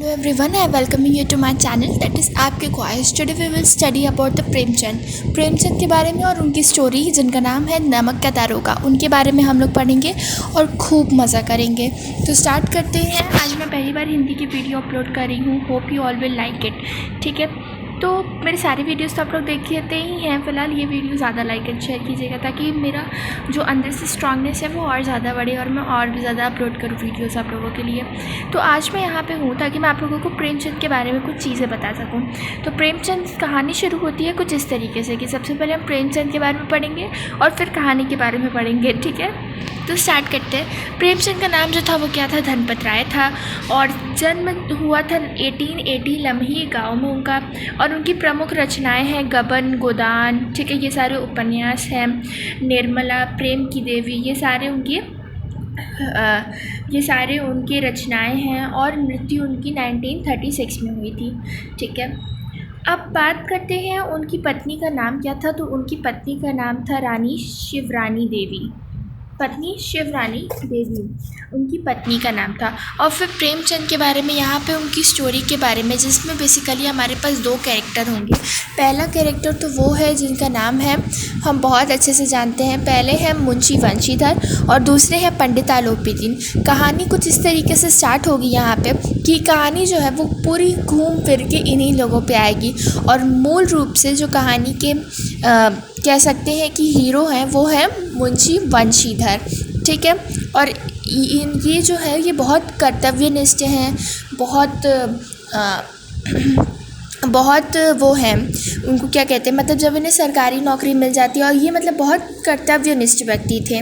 Hello everyone, I welcome you to my channel that is आपके ख्वाहिश। Today we will study about the Premchand के बारे में और उनकी स्टोरी जिनका नाम है नमक का दारोगा, उनके बारे में हम लोग पढ़ेंगे और खूब मज़ा करेंगे। तो स्टार्ट करते हैं। आज मैं पहली बार हिंदी की वीडियो अपलोड कर रही हूँ। Hope you all will like it. ठीक है, तो मेरे सारे वीडियोस तो आप लोग देख लेते ही हैं। फ़िलहाल ये वीडियो ज़्यादा लाइक एंड शेयर कीजिएगा ताकि मेरा जो अंदर से स्ट्रांगनेस है वो और ज़्यादा बढ़े और मैं और भी ज़्यादा अपलोड करूँ वीडियोस आप लोगों के लिए। तो आज मैं यहाँ पे हूँ ताकि मैं आप लोगों को प्रेमचंद के बारे में कुछ चीज़ें बता सकूँ। तो प्रेमचंद कहानी शुरू होती है कुछ इस तरीके से कि सबसे पहले हम प्रेमचंद के बारे में पढ़ेंगे और फिर कहानी के बारे में पढ़ेंगे। ठीक है, तो स्टार्ट करते हैं। प्रेमचंद का नाम जो था वो क्या था, धनपत राय था और जन्म हुआ था 1880 लम्ही गांव में उनका। और उनकी प्रमुख रचनाएं हैं गबन, गोदान, ठीक है, ये सारे उपन्यास हैं। निर्मला, प्रेम की देवी, ये सारे उनके रचनाएं हैं और मृत्यु उनकी 1936 में हुई थी। ठीक है, अब बात करते हैं उनकी पत्नी का नाम क्या था। तो उनकी पत्नी का नाम था रानी शिवरानी देवी। उनकी पत्नी का नाम था। और फिर प्रेमचंद के बारे में यहाँ पे उनकी स्टोरी के बारे में, जिसमें बेसिकली हमारे पास दो कैरेक्टर होंगे। पहला कैरेक्टर तो वो है जिनका नाम है, हम बहुत अच्छे से जानते हैं। पहले है मुंशी वंशीधर और दूसरे हैं पंडित आलोपीदीन। कहानी कुछ इस तरीके से स्टार्ट होगी यहाँ पे कि कहानी जो है वो पूरी घूम फिर के इन्हीं लोगों पे आएगी। और मूल रूप से जो कहानी के कह सकते हैं कि हीरो हैं वो है मुंशी वंशीधर। ठीक है, और ये जो है ये बहुत कर्तव्यनिष्ठ हैं, बहुत वो हैं, उनको क्या कहते हैं, मतलब जब इन्हें सरकारी नौकरी मिल जाती है और ये मतलब बहुत कर्तव्यनिष्ठ व्यक्ति थे।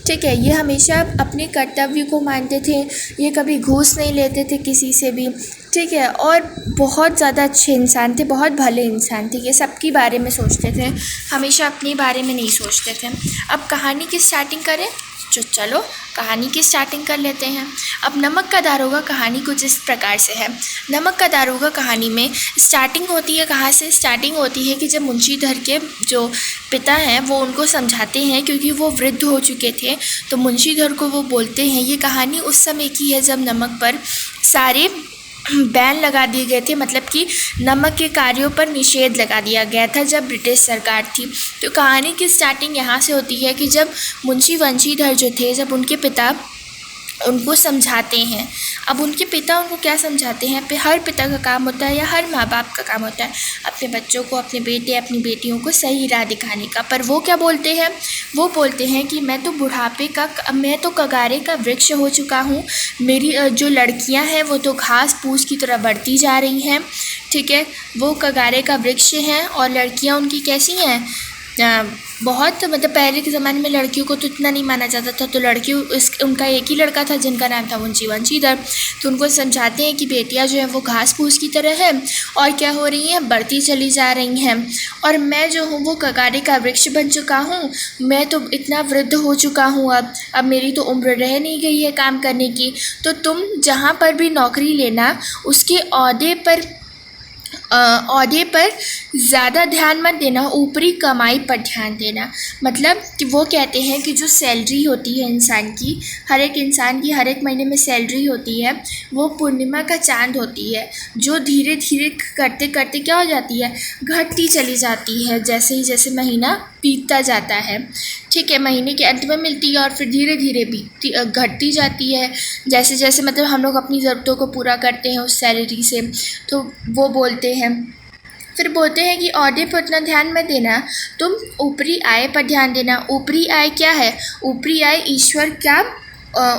ठीक है, ये हमेशा अपने कर्तव्य को मानते थे, ये कभी घूस नहीं लेते थे किसी से भी। ठीक है, और बहुत ज़्यादा अच्छे इंसान थे, बहुत भले इंसान थे। ये सबके बारे में सोचते थे, हमेशा अपने बारे में नहीं सोचते थे। अब कहानी की स्टार्टिंग करें, चलो कहानी की स्टार्टिंग कर लेते हैं। अब नमक का दारोगा कहानी कुछ इस प्रकार से है। नमक का दारोगा कहानी में स्टार्टिंग होती है, कहाँ से स्टार्टिंग होती है कि जब मुंशीधर के जो पिता हैं वो उनको समझाते हैं, क्योंकि वो वृद्ध हो चुके थे। तो मुंशीधर को वो बोलते हैं, ये कहानी उस समय की है जब नमक पर सारे बैन लगा दिए गए थे, मतलब कि नमक के कार्यों पर निषेध लगा दिया गया था जब ब्रिटिश सरकार थी। तो कहानी की स्टार्टिंग यहाँ से होती है कि जब मुंशी वंशीधर जो थे, जब उनके पिता उनको समझाते हैं। अब उनके पिता उनको क्या समझाते हैं, हर पिता का काम होता है या हर माँ बाप का काम होता है अपने बच्चों को, अपने बेटे अपनी बेटियों को सही राह दिखाने का। पर वो क्या बोलते हैं, वो बोलते हैं कि मैं तो कगारे का वृक्ष हो चुका हूँ। मेरी जो लड़कियाँ हैं वो तो घास फूस की तरह बढ़ती जा रही हैं। ठीक है, वो कगारे का वृक्ष हैं और लड़कियाँ उनकी कैसी हैं, बहुत मतलब पहले के ज़माने में लड़कियों को तो इतना नहीं माना जाता था। तो उनका एक ही लड़का था जिनका नाम था मुंशी वंशीधर। तो उनको समझाते हैं कि बेटियां जो है वो घास फूस की तरह है और क्या हो रही हैं, बढ़ती चली जा रही हैं। और मैं जो हूँ वो कगारे का वृक्ष बन चुका हूँ, मैं तो इतना वृद्ध हो चुका हूँ, अब मेरी तो उम्र रह नहीं गई है काम करने की। तो तुम जहाँ पर भी नौकरी लेना उसके ओहदे पर ज़्यादा ध्यान मत देना, ऊपरी कमाई पर ध्यान देना। मतलब कि वो कहते हैं कि जो सैलरी होती है इंसान की, हर एक महीने में सैलरी होती है, वो पूर्णिमा का चांद होती है, जो धीरे धीरे करते करते क्या हो जाती है, घटती चली जाती है जैसे महीना बीतता जाता है। ठीक है, महीने के अंत में मिलती है और फिर धीरे धीरे घटती जाती है जैसे जैसे मतलब हम लोग अपनी ज़रूरतों को पूरा करते हैं उस सैलरी से। तो वो बोलते हैं कि ओहदे पर उतना ध्यान मत देना, तुम ऊपरी आय पर ध्यान देना। ऊपरी आय क्या है, ऊपरी आय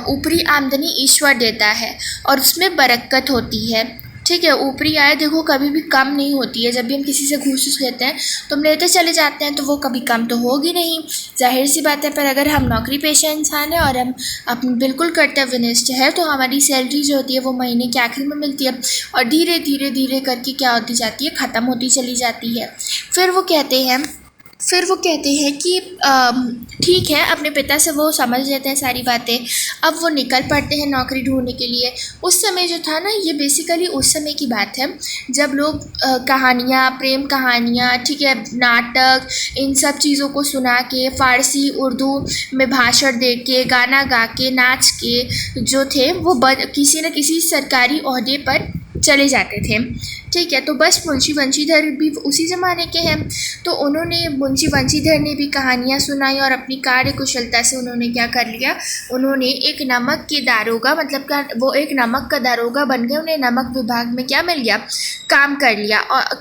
ऊपरी आमदनी ईश्वर देता है और उसमें बरकत होती है। ठीक है, ऊपरी आय देखो कभी भी कम नहीं होती है। जब भी हम किसी से घूस लेते हैं तो हम लेते चले जाते हैं, तो वो कभी कम तो होगी नहीं, जाहिर सी बात है। पर अगर हम नौकरी पेशा इंसान हैं और हम अपने बिल्कुल कर्तव्यनिष्ठ है तो हमारी सैलरी जो होती है वो महीने के आखिर में मिलती है और धीरे धीरे करके क्या होती जाती है, ख़त्म होती चली जाती है। फिर वो कहते हैं कि ठीक है, अपने पिता से वो समझ लेते हैं सारी बातें। अब वो निकल पड़ते हैं नौकरी ढूंढने के लिए। उस समय जो था ना, ये बेसिकली उस समय की बात है जब लोग कहानियाँ, प्रेम कहानियाँ, ठीक है, नाटक, इन सब चीज़ों को सुना के, फ़ारसी उर्दू में भाषण दे के, गाना गा के, नाच के जो थे वो किसी न किसी सरकारी ओहदे पर चले जाते थे। ठीक है, तो बस मुंशी वंशीधर भी उसी ज़माने के हैं। तो उन्होंने मुंशी वंशीधर ने भी कहानियाँ सुनाई और अपनी कार्य कुशलता से उन्होंने क्या कर लिया, उन्होंने एक नमक के दारोगा मतलब का वो एक नमक का दारोगा बन गए। उन्हें नमक विभाग में क्या मिल गया, काम कर लिया और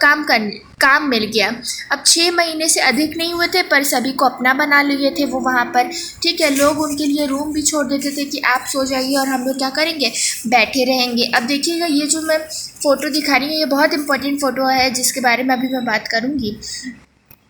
काम मिल गया। अब 6 महीने से अधिक नहीं हुए थे पर सभी को अपना बना लिए थे वो वहाँ पर। ठीक है, लोग उनके लिए रूम भी छोड़ देते थे कि आप सो जाइए और हम लोग क्या करेंगे, बैठे रहेंगे। अब देखिएगा, ये जो मैं फ़ोटो दिखा रही हूँ ये बहुत इंपॉर्टेंट फ़ोटो है जिसके बारे में अभी मैं बात करूँगी।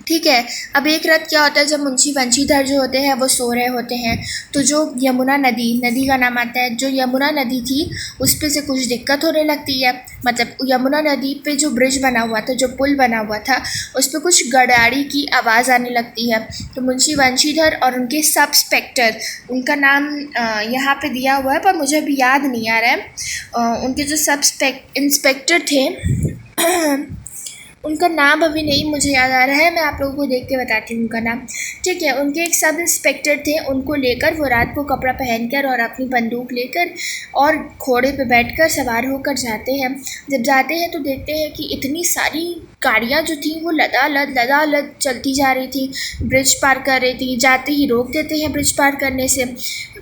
ठीक है, अब एक रात क्या होता है, जब मुंशी वंशीधर जो होते हैं वो सो रहे होते हैं तो जो यमुना नदी का नाम आता है, जो यमुना नदी थी उस पे से कुछ दिक्कत होने लगती है। मतलब यमुना नदी पे जो ब्रिज बना हुआ था, जो पुल बना हुआ था, उस पे कुछ गड़ाड़ी की आवाज़ आने लगती है। तो मुंशी वंशीधर और उनके सब इंस्पेक्टर, उनका नाम यहाँ पे दिया हुआ है पर मुझे अभी याद नहीं आ रहा है, उनके जो सब इंस्पेक्टर थे उनका नाम अभी नहीं मुझे याद आ रहा है, मैं आप लोगों को देख के बताती हूँ उनका नाम। ठीक है, उनके एक सब इंस्पेक्टर थे, उनको लेकर वो रात को कपड़ा पहनकर और अपनी बंदूक लेकर और घोड़े पे बैठकर सवार होकर जाते हैं। जब जाते हैं तो देखते हैं कि इतनी सारी गाड़ियाँ जो थी वो लदालद चलती जा रही थी, ब्रिज पार कर रही थी। जाते ही रोक देते हैं ब्रिज पार करने से,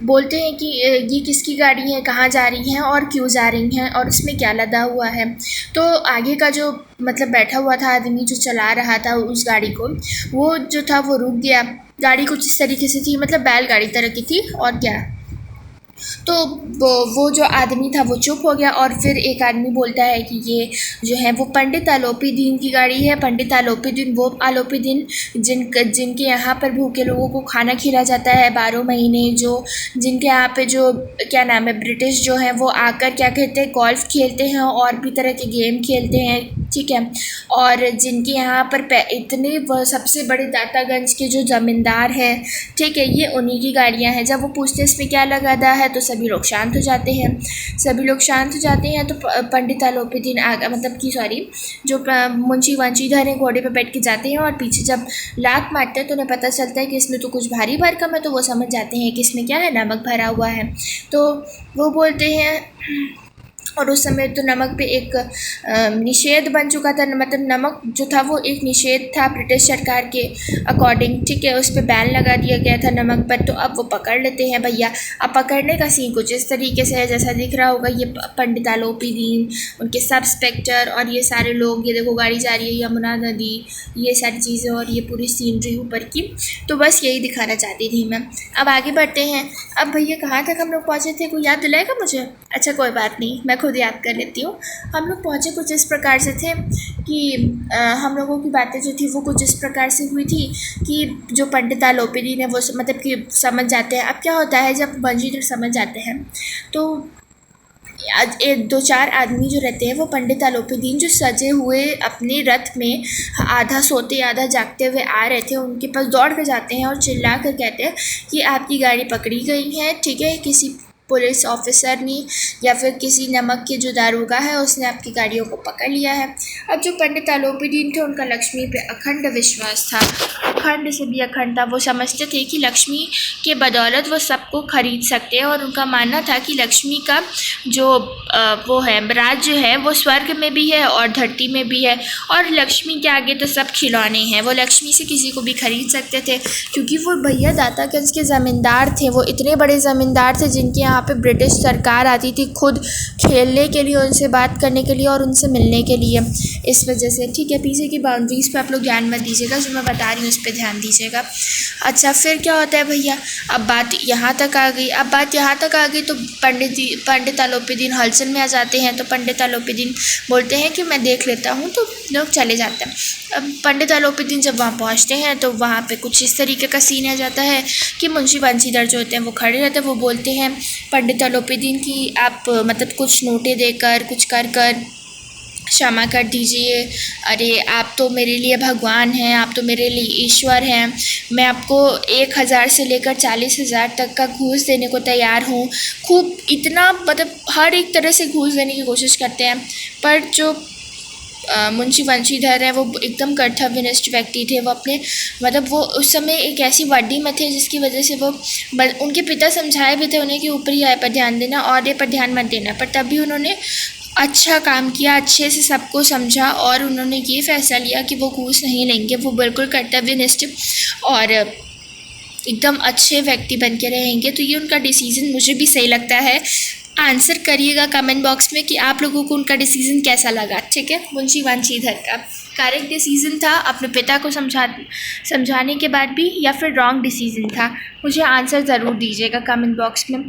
बोलते हैं कि ये किसकी गाड़ी है, कहाँ जा रही हैं और क्यों जा रही हैं और इसमें क्या लदा हुआ है। तो आगे का जो मतलब बैठा हुआ था आदमी जो चला रहा था उस गाड़ी को, वो जो था वो रुक गया। गाड़ी कुछ इस तरीके से थी, मतलब बैलगाड़ी तरह की थी और क्या। तो वो जो आदमी था वो चुप हो गया और फिर एक आदमी बोलता है कि ये जो है वो पंडित आलोपी दीन की गाड़ी है। पंडित आलोपी दीन वो आलोपी दीन जिनके यहाँ पर भूखे लोगों को खाना खिलाया जाता है 12 महीने, जो जिनके यहाँ पे जो क्या नाम है ब्रिटिश जो है वो आकर क्या कहते हैं गोल्फ खेलते हैं और भी तरह के गेम खेलते हैं। ठीक है, और जिनके यहाँ पर इतने सबसे बड़े दातागंज के जो ज़मींदार हैं, ठीक है, ये उन्हीं की गाड़ियाँ हैं। जब वो पूछते हैं इसमें क्या लगा है तो सभी लोग शांत हो जाते हैं। तो पंडित आलोपीदीन मतलब कि सॉरी जो मुंशी वंशीधर हैं घोड़े पे बैठ के जाते हैं और पीछे जब लात मारते हैं तो उन्हें पता चलता है कि इसमें तो कुछ भारी भरकम है। तो वो समझ जाते हैं कि इसमें क्या है, नमक भरा हुआ है। तो वो बोलते हैं और उस समय तो नमक पे एक निषेध बन चुका था, मतलब नमक जो था वो एक निषेध था ब्रिटिश सरकार के अकॉर्डिंग। ठीक है, उस पर बैन लगा दिया गया था नमक पर। तो अब वो पकड़ लेते हैं भैया। अब पकड़ने का सीन कुछ इस तरीके से है जैसा दिख रहा होगा, ये पंडित आलोपी दीन, उनके सब इंस्पेक्टर और ये सारे लोग, ये देखो गाड़ी जा रही है, यमुना नदी, ये सारी चीज़ें और ये पूरी सीनरी ऊपर की। तो बस यही दिखाना चाहती थी मैं। अब आगे बढ़ते हैं। अब भैया कहाँ तक हम लोग पहुँचे थे, कोई याद दिलाएगा मुझे? अच्छा कोई बात नहीं, मैं खुद याद कर लेती हूँ। हम लोग पहुँचे कुछ इस प्रकार से थे कि हम लोगों की बातें जो थी वो कुछ इस प्रकार से हुई थी कि जो पंडित आलोपी दीन है वो मतलब कि समझ जाते हैं। अब क्या होता है जब वंशीधर समझ जाते हैं तो 2-4 आदमी जो रहते हैं वो पंडित आलोपी दीन जो सजे हुए अपने रथ में आधा सोते आधा जागते हुए आ रहे थे, उनके पास दौड़ कर जाते हैं और चिल्ला कर कहते हैं कि आपकी गाड़ी पकड़ी गई है। ठीक है, किसी पुलिस ऑफिसर ने या फिर किसी नमक के जो दारोगा है उसने आपकी गाड़ियों को पकड़ लिया है। अब जो पंडित आलोपी दीन थे उनका लक्ष्मी पे अखंड विश्वास था, अखंड से भी अखंड था। वो समझते थे कि लक्ष्मी के बदौलत वो सबको खरीद सकते हैं और उनका मानना था कि लक्ष्मी का जो वो है राज्य है वो स्वर्ग में भी है और धरती में भी है और लक्ष्मी के आगे तो सब खिलौने हैं। वो लक्ष्मी से किसी को भी खरीद सकते थे क्योंकि वो भैया दातागंज के ज़मींदार थे। वो इतने बड़े ज़मींदार थे जिनके यहाँ पे ब्रिटिश सरकार आती थी खुद खेलने के लिए, उनसे बात करने के लिए और उनसे मिलने के लिए, इस वजह से। ठीक है, पीछे की बाउंड्रीज़ पे आप लोग ध्यान मत दीजिएगा, जो मैं बता रही हूँ उस पर ध्यान दीजिएगा। अच्छा, फिर क्या होता है भैया, अब बात यहाँ तक आ गई। तो पंडित आलोपी दीन हलचल में आ जाते हैं। तो पंडित आलोपी दीन बोलते हैं कि मैं देख लेता हूँ, तो लोग चले जाते हैं। अब पंडित आलोपी दीन जब वहाँ पहुँचते हैं तो वहाँ पे कुछ इस तरीके का सीन आ जाता है कि मुंशी वंशीधर जो होते हैं वो खड़े रहते हैं। वो बोलते हैं पंडित आलोपी दीन की आप मतलब कुछ नोटें देकर कुछ कर क्षमा कर दीजिए। अरे आप तो मेरे लिए भगवान हैं, आप तो मेरे लिए ईश्वर हैं। मैं आपको 1000 से लेकर 40,000 तक का घूस देने को तैयार हूँ। खूब इतना मतलब हर एक तरह से घूस देने की कोशिश करते हैं। पर जो मुंशी वंशीधर है वो एकदम कर्तव्यनिष्ठ व्यक्ति थे। वो अपने मतलब वो उस समय एक ऐसी वाडी में थे जिसकी वजह से वो उनके पिता समझाए भी थे उन्हें कि ऊपरी आय पर ध्यान देना और ये पर ध्यान मत देना, पर तब भी उन्होंने अच्छा काम किया, अच्छे से सबको समझा और उन्होंने ये फ़ैसला लिया कि वो घूस नहीं लेंगे, वो बिल्कुल कर्तव्यनिष्ठ और एकदम अच्छे व्यक्ति बन के रहेंगे। तो ये उनका डिसीज़न मुझे भी सही लगता है। आंसर करिएगा कमेंट बॉक्स में कि आप लोगों को उनका डिसीज़न कैसा लगा, ठीक है। मुंशी वंशीधर का करेक्ट डिसीज़न था अपने पिता को समझाने के बाद भी, या फिर रॉन्ग डिसीज़न था? मुझे आंसर ज़रूर दीजिएगा कमेंट बॉक्स में।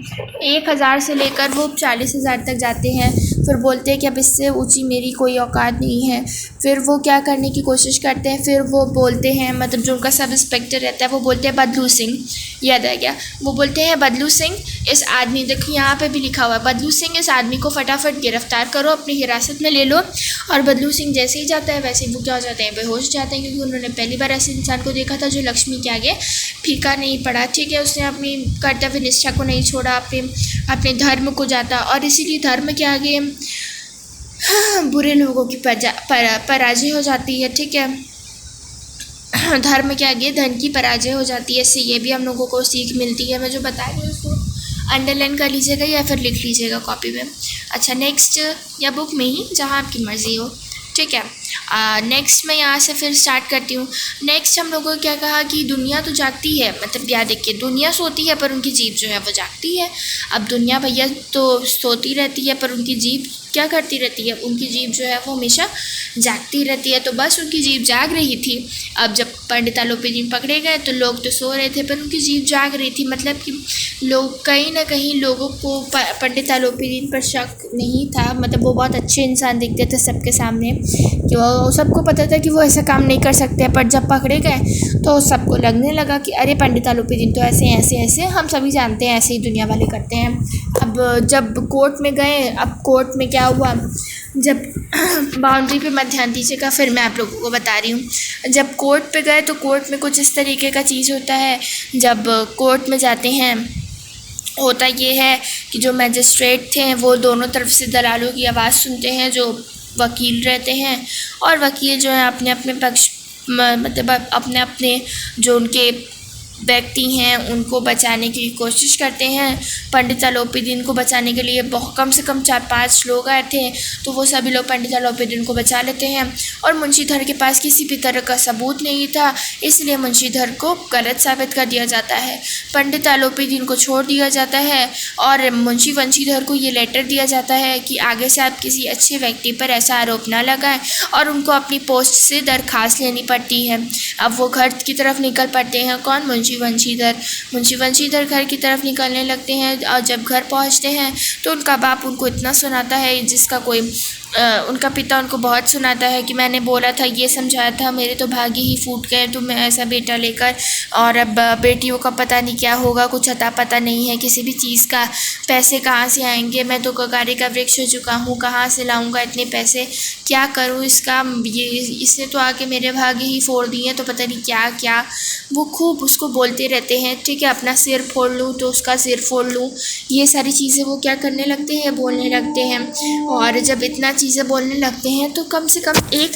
1000 से लेकर वो 40,000 तक जाते हैं, फिर बोलते हैं कि अब इससे ऊंची मेरी कोई औकात नहीं है। फिर वो क्या करने की कोशिश करते हैं, फिर वो बोलते हैं, मतलब जो उनका सब इंस्पेक्टर रहता है वो बोलते हैं बदलू सिंह, याद आ गया, वो बोलते हैं बदलू सिंह इस आदमी, देखो यहाँ पे भी लिखा हुआ है, बदलू सिंह इस आदमी को फटाफट गिरफ्तार करो, अपनी हिरासत में ले लो। और बदलू सिंह जैसे ही जाता है वैसे ही वो क्या हो जाते हैं, बेहोश जाते हैं, क्योंकि उन्होंने पहली बार ऐसे इंसान को देखा था जो लक्ष्मी के आगे फीका नहीं पड़ा, ठीक है। उसने अपनी कर्तव्य निष्ठा को नहीं छोड़ा, अपने धर्म को जाता, और इसीलिए धर्म के आगे बुरे लोगों की पराजय हो जाती है, ठीक है। धर्म के आगे धन की पराजय हो जाती है। इससे ये भी हम लोगों को सीख मिलती है। मैं जो बता रही हूँ उसको अंडरलाइन कर लीजिएगा या फिर लिख लीजिएगा कॉपी में। अच्छा, नेक्स्ट, या बुक में ही, जहाँ आपकी मर्ज़ी हो, ठीक है। नेक्स्ट मैं यहाँ से फिर स्टार्ट करती हूँ। नेक्स्ट हम लोगों को क्या कहा कि दुनिया तो जागती है, मतलब याद देखिए, दुनिया सोती है पर उनकी जीभ जो है वो जागती है। अब दुनिया भैया तो सोती रहती है पर उनकी जीभ क्या करती रहती है, उनकी जीभ जो है वो हमेशा जागती रहती है। तो बस उनकी जीभ जाग रही थी। अब जब पंडित आलोपीदीन पकड़े गए तो लोग तो सो रहे थे पर उनकी जीभ जाग रही थी, मतलब कि लोग कहीं ना कहीं लोगों को पंडित आलोपीदीन पर शक नहीं था। मतलब वो बहुत अच्छे इंसान दिखते थे सबके सामने, कि वो सबको पता था कि वो ऐसा काम नहीं कर सकते। पर जब पकड़े गए तो सबको लगने लगा कि अरे पंडित आलोपीदीन तो ऐसे ऐसे ऐसे, हम सभी जानते हैं ऐसे ही दुनिया वाले करते हैं। अब जब कोर्ट में गए, अब कोर्ट में क्या हुआ, जब बाउंड्री पे मत ध्यान दीजिएगा, फिर मैं आप लोगों को बता रही हूँ। जब कोर्ट पे गए तो कोर्ट में कुछ इस तरीके का चीज़ होता है। जब कोर्ट में जाते हैं होता ये है कि जो मैजिस्ट्रेट थे वो दोनों तरफ से दलालों की आवाज़ सुनते हैं, जो वकील रहते हैं, और वकील जो है अपने अपने पक्ष मतलब अपने अपने जो उनके व्यक्ति हैं उनको बचाने की कोशिश करते हैं। पंडित आलोपीदीन को बचाने के लिए बहुत कम से कम 4-5 लोग आए थे, तो वो सभी लोग पंडित आलोपीदीन को बचा लेते हैं। और मुंशीधर के पास किसी भी तरह का सबूत नहीं था, इसलिए मुंशीधर को गलत साबित कर दिया जाता है। पंडित आलोपीदीन को छोड़ दिया जाता है और मुंशी वंशीधर को ये लेटर दिया जाता है कि आगे से आप किसी अच्छे व्यक्ति पर ऐसा आरोप ना लगाएं, और उनको अपनी पोस्ट से दरखास्त लेनी पड़ती है। अब वो घर की तरफ निकल पड़ते हैं, कौन, मुंशी वंशीधर घर की तरफ निकलने लगते हैं। और जब घर पहुंचते हैं तो उनका बाप उनको इतना सुनाता है जिसका कोई उनका पिता उनको बहुत सुनाता है कि मैंने बोला था, ये समझाया था, मेरे तो भाग्य ही फूट गए तुम ऐसा बेटा लेकर, और अब बेटियों का पता नहीं क्या होगा, कुछ अता पता नहीं है किसी भी चीज़ का, पैसे कहाँ से आएंगे, मैं तो कगारे का वृक्ष हो चुका हूँ, कहाँ से लाऊंगा इतने पैसे, क्या करूँ इसका, ये इसने तो आके मेरे भाग्य ही फोड़ दिए, तो पता नहीं क्या क्या वो खूब उसको बोलते रहते हैं, ठीक है। अपना सिर फोड़ लूँ तो उसका सिर फोड़ लूँ, ये सारी चीज़ें वो क्या करने लगते हैं, बोलने लगते हैं। और जब इतना चीज़ें बोलने लगते हैं तो कम से कम 1